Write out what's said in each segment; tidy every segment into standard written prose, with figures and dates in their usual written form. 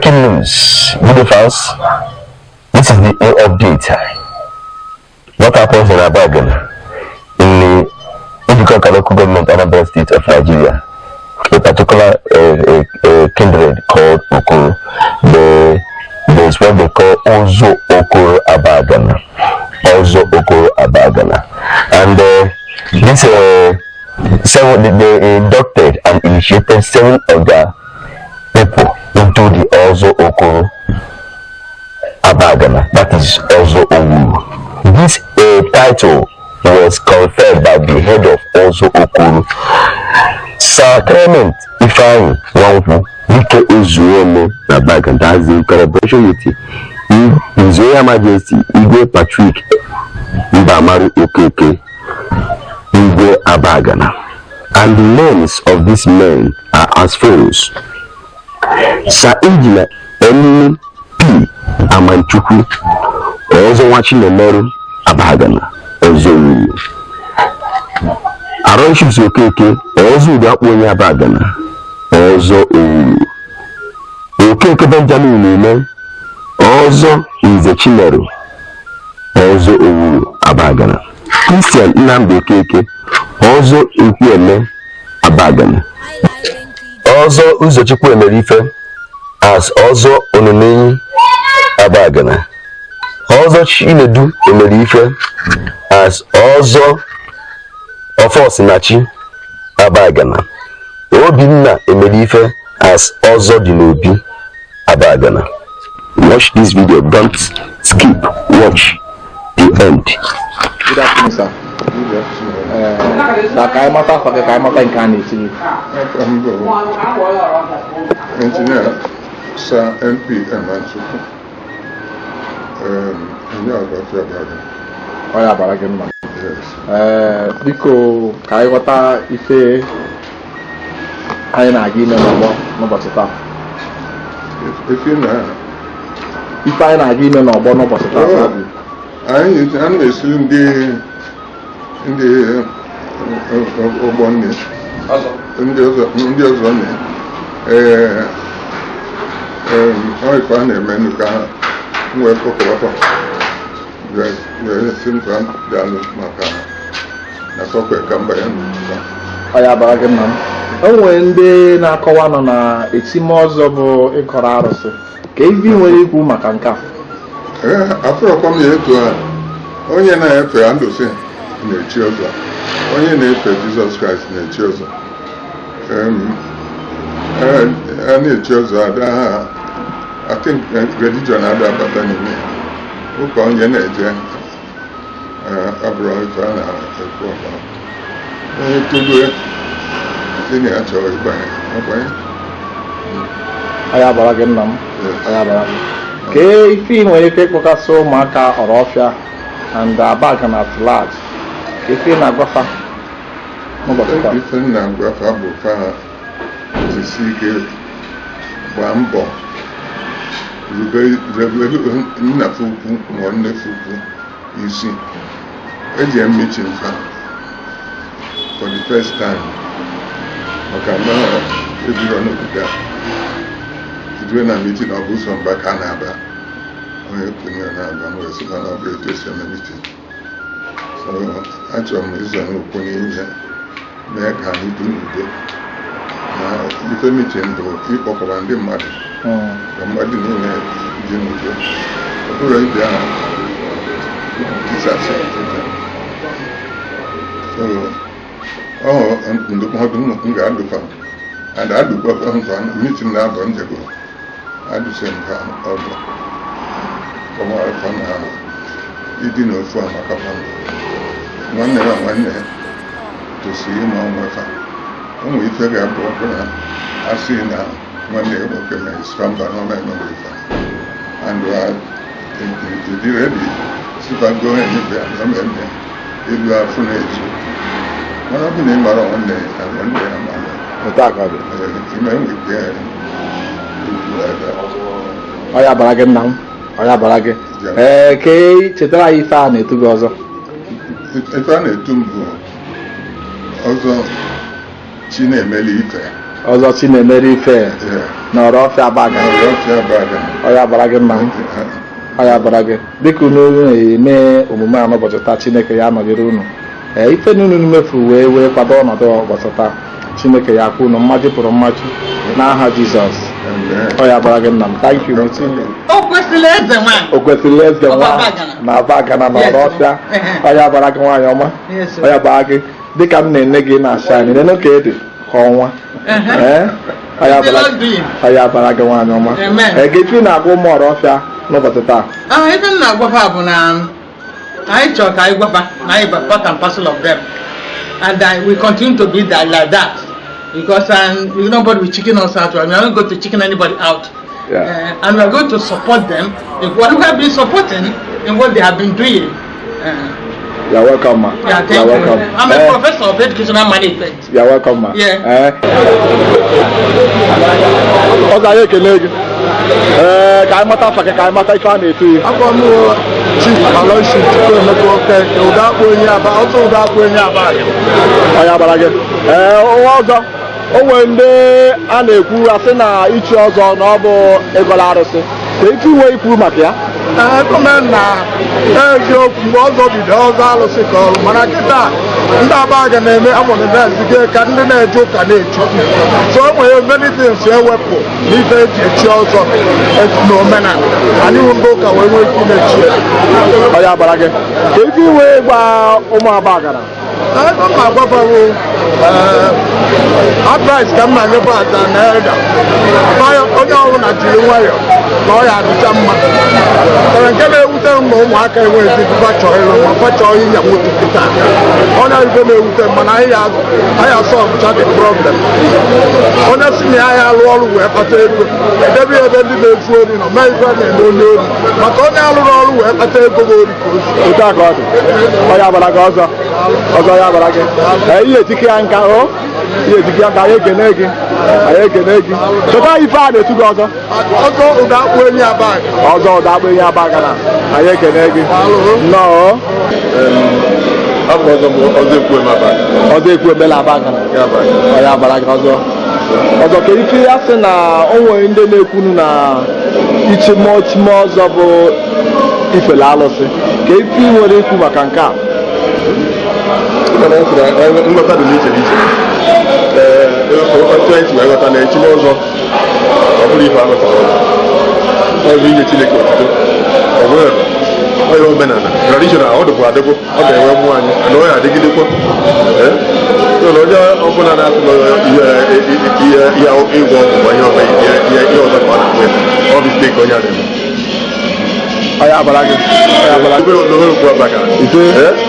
Breaking news, video fans. This is the update. What happens in Abagana, in the local government Anambra State of Nigeria, a particular kindred called Okolo. There's what they call OZO OKOLO ABAGANA. OZO OKOLO ABAGANA. And this they inducted and initiated 7 of their people into the OZO OKOLO ABAGANA, that is OZO OKOLO. This title was conferred by the head of OZO OKOLO, Sir Clement Ifeanyi Nwankwo Dike Ozuome Abagana. That's in collaboration with His Royal Majesty Igwe Patrick Mbamaru Okeke Igwe Abagana. And the names of these men are as follows: Sir Engineer M.P. Amanchukwu Aloychus Abagana OZO Aloychus Okeke OZO Abagana OZO Okeke Benjamin Nime OZO Uzochukwu OZO Abagana. Christian Nnamdi Okeke OZO Abagana. OZO Uzochukwu Emelife as OZO Abagana. OZO Chinedu Emelife as OZO Ofosinachi Abagana. Obinna Emelife as OZO Dinobi Abagana. Watch this video, don't skip, watch the end. Good afternoon, sir. Good afternoon. Engineer Sir MP Amanchukwu biko ka anyị ghọta ife anyị na-aga ime n'ụbọchị taa. Ife anyị na-aga ime n'ọgbọ n'ụbọchị taa. Anyị na-esi ndị ụgbọ nne ndị ọzọ nne ife a na-eme nnukwu nwee kpọkọrọkọ si mba bịanụ maka na sọkwe ka mba ya n'ụwa. Ọ ya bara gị mma. O nwere ndị na-akọwa nọ na etime ọzọ bụ ịkọrọ arụsị. Ka ivi nwere ikwu maka nke a? Afọrọkwa m ya etu a, onye na-efe Andụsị na-echi ọzọ, onye na-efe Jizọs Kraịst na-echi ọzọ. A na-echi ọzọ ada ha, I think religion ada abata n'ime ụka onye na-eje abụrụ ife a na-ekwu ọbara. Onye tụlue ndị na-achọ ịbanye ọbanye. Ọ ya bara gị nna m. Ọ ya bara gị. Kee ife nwere ike ịkpọkasị ụmụaka Ọrọfịa and Abagana at large. Ka ife na-agwafa n'ụbọchị taa. Ife na-agwafa bụ fa jisi ike gbaa mbọ rube nnafe ukwu ma nnefe ukwu isi. Eji meeting fa for the first time maka na ebiro n'obodo a na meeting of ụzọ mba ka na-aba onye kwenye na-aba nwere sịkwa na ọbụ etu esi eme meeting. So achọrọ m ịzọ n'okwu n'ihe mee ka anyị dị n'udo na ife meeting bụ ịkpọkọba ndị mmadụ ka mmadụ niile dị n'udo. Ọ bụrụ ibe ahụ disasị. So ndụmọdụ m ga-adụfa and adụkwa mfa meeting na-abọ njego adụse mfa ọdụ kọmarfa na ịdị n'ofu amakapa nwanne na nwanne tosiri ịma onwefa. Ụmụ ife ga-abụ ọkụ na asị na nwanne nwoke na isfamba na ọma emewe ife and ịdị ready sifago enyefe ya mmemme elu afọ na-ezu mana ọ bụ na ị mara nwanne ya nwanne ya mara ime nwete ọ ya bara gị nna m. Ọ ya bara gị. Ka chetara anyị ife a na-etu gị ọzọ. Ife a na-etu m bụ ọzọ chi na-emeli ife ọzọ si na-emere ife na Oraofia Abagana. Ọ ya bara gị mma m. Ọ ya bara gị dịka unu na-eme omume a n'ụbọchị taa, Chineke ya nọnyere unu. Ife n'unu mefuru wee kwado ọnọdụ ụbọchị taa, Chineke ya kwụ unu mmaji pụrụ mmaji n'aha Jizọs. Ọ ya bara gị nna m. Thank you. O kwesịrị eze nwa na Abagana na Oraofia. Ọ ya bara gị nwaanyị ọma. Ọ ya bara gị dịka m na-ene gị na shine nene ka ede ka ọnwa. Ọ ya bara gị nwaanyị ọma. Ga-efi na-agwa ụmụ Oraofia n'ụbọchị taa. Ebe m na-agwafa bụ na anyị chọrọ ka anyị gwafa na anyị bụ part and parcel of them, and we continue to be that like that, because nobody will chicken us out. We are not going to chicken anybody out. And we are going to support them in what we have been supporting in what they have been doing. You're welcome, ma. Yeah, thank you. I'm a professor of educational management. You're welcome, ma. Yeah. Ozo anyị ekele gị. Ka anyị mata afa gị, ka anyị mata ife a na-eto ya. Afọ m Chief Aloychus okeke, ụda akpụ onye Aba, ọtụ ụda akpụ onye Aba. Ọ ya bara gị. Nwa ọzọ, o nwere ndị a na-ekwu asị na ichi ọzọ na ọ bụ ịgọla arụsị. Ka ife iwe ikwu maka ya? Gọọmenti na eziokwu mgbe ọzọ bido ọzọ alụsị ka ọrụ, mana kịta ndị Abagana na-eme amụnịbezige ka ndị na-eje ụka na-echu. So o nwere many things ewepụ n'ife eji echi ọzọ na omenala. Anyị hụ ndị ụka wee nwee ike na-echi. Ọ ya bara gị. Ka ife iwe gwa ụmụ Abagana? Ego m agwabawo advice ka m na-anyebe ata na elda onye ọbụla jiri nwayọọ na ọ ya adịcha mma. Nke na-ewute m na ụmụaka enweghị ike chọọ ịlụ ma fa chọọ ịnya moto kịta. Onye ife na-ewute m mana anyị asọlvụcha the problem. Onye si na ya alụ ọrụ wee kpata ego edebe ebe ndị na-ezu ori nọ mee ife na-eme onye ori, maka onye alụrụ ọrụ wee kpata ego bụ ori ka o si. Otu a ka ọ dị. Ọ ya bara gị ọzọ. Ọzọ ya bara gị. Ihe etike ya nka o. Ihe etike ya nka anyị ekene gị. Anyị ekene gị. Chọta ife a na-etu gị ọzọ. Ọzọ ụda akpụ onye Abagana. Ọzọ ụda akpụ onye Abagana. Anyị ekene gị. Nnọọ. Afọ ọzọ bụ ọzọ ekwu Abagana. Ọzọ ekwu emela Abagana. Ọ ya bara gị ọzọ. Ọzọ ka ife ya sị na o nwere ndị na-ekwunu na ichime ọzọ bụ ifele alụsị. Ka ife nwere ikwu maka nke a? Nghọta dị n'iche n'iche. Otu anyị si wee ghọta na echime ọzọ ọ bụrụ ife alụsara ọzọ. Ọ bụ inye Chineke otuto. Ọ bụrụ onye omenala traditional ọ dịbụ adịbụ, ọ ga-enwe mmụọ anyị na onye adịgidekwa. Onye ọbụla na-atụ ihe ịgwọ ọgwụ ma ihe ọzọ ka ọ na-akpụ ya, ọ bụ steeki onye adịbụ. Ọ ya bara gị. Ebe okwu Abagana.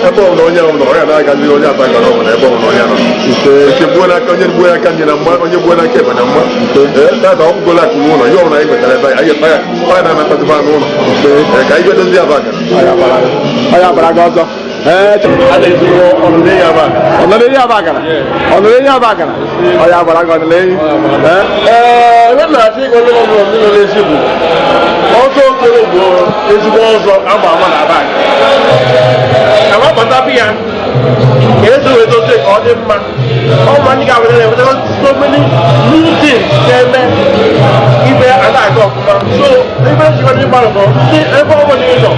Ebe ọbụla onye ọbụla ọrịa na-agazi onye Abagana ọ bụla ebe ọbụla onye nọ. Nke gbuo n'aka onye gbuo n'aka ndị na mma, onye gbuo n'aka ebe na mma. Dada ọkpụgola akụ n'ụlọ, ihe ọbụla anyị nwetara ebe anyị na-anakọtịba n'ụlọ. Ka anyị dozie Abagana. Ọ ya bara gị ọzọ. Ọnọdụ enyi Abagana. Ọnọdụ enyi Abagana. Ọnọdụ enyi Abagana. Ọ ya bara gị ọnọdụ enyi. Ebe na-achị ịgọ ndị ọbụla ndị nọ n'ezi bụ Ọzọ Okolo bụ ezigbo ọzọ ama ama na Abagana. Agbapụta ya ka ezi wee dozie ka ọ dị mma. Ọ ma ndị ga-awere na-ewetara so many new things na-eme ibe a na-aga ọfụma. So ebe ejikwa ndị mmadụ bụ ndị ebe ọ bụla ịnọ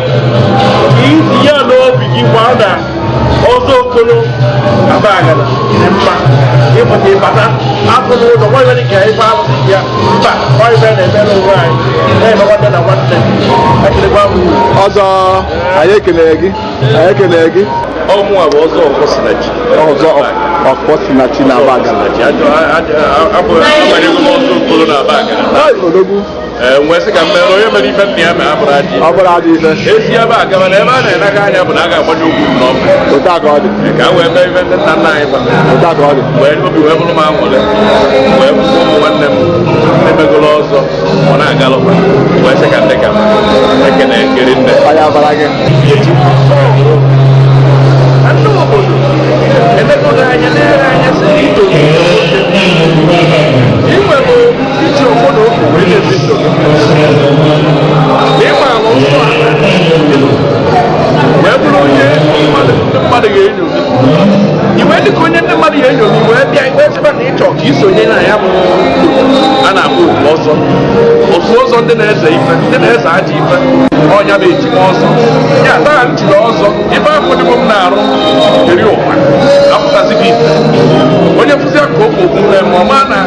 ka itinye ya n'obi gị gwa na Ọzọ Okolo Abagana dị mma. Ịpụta ịbata afọ n'ụzọ nwa ibe dị ka ife alụsị ya mba nwa ibe na-eme n'onwe anyị na-eme nwanne na nwanne. Ọzọ anyị ekele gị. Anyị ekele gị. Ọmụnwa bụ Ọzọ Okosinachi. Ọzọ Okosinachi na Abagana. Abanyego m Ọzọ Okolo na Abagana. Odogwu. Nwee sị ka mmere onye mere ife nna ya ma a bụrụ adị. Ọ bụrụ adị ife. Esi ebe a gaba na ebe a na-enaga anya bụ na a ga-agbanye ugwu n'ọkụ. Otu a ka ọ dị. Ka a wee mee ife ndị nna nna anyị ba. Otu a ka ọ dị. Wee obi wee bụrụ m aṅụrị. Wee bụrụ ụmụ nwanne m emegolo ọzọ ọ na-agalụkwa. Wee sị ka ndị ka ekene ekiri nne. Ọ ya bara gị. Ndị obodo emegolo anya na-ere anya siri ito inwere iji obodo okwu wee na-ebi ndụ gị. Ịma alụ nsọ ala wee bụrụ onye mmadụ ga-enyo gị. Iwe dịka onye ndị mmadụ ga-enyo gị wee bịa ikpe echebe na ịchọ ka isonye na ya bụ ndị na-eze ife ndị na-eze aja ife ọnya bụ ejima ọzọ ya taa nchiri ọzọ ife afọ dịbụ m na-arụ eri ụwa apụtazighị ite onye fụzi ka okwu okwu na-eme ọma na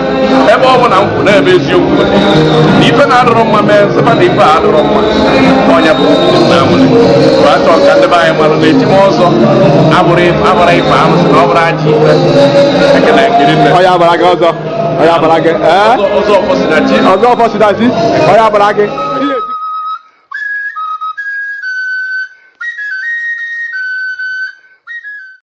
ebe ọ bụ na nkwụ na-eme eziokwu na ife na-adịrọ mma mee nsịba na ife adịrọ mma ọnya bụ na-amụli bụ achọ ka ndị be anyị marụ na ejima ọzọ abụrụ ife arụsị na ọ bụrụ aja ife ekene nkiri nne Ọya abara gị ọzọ. Ọya abara gị. ọzọ ọfọsinachi Ọzọ ọfọsinachi. Ọya abara gị.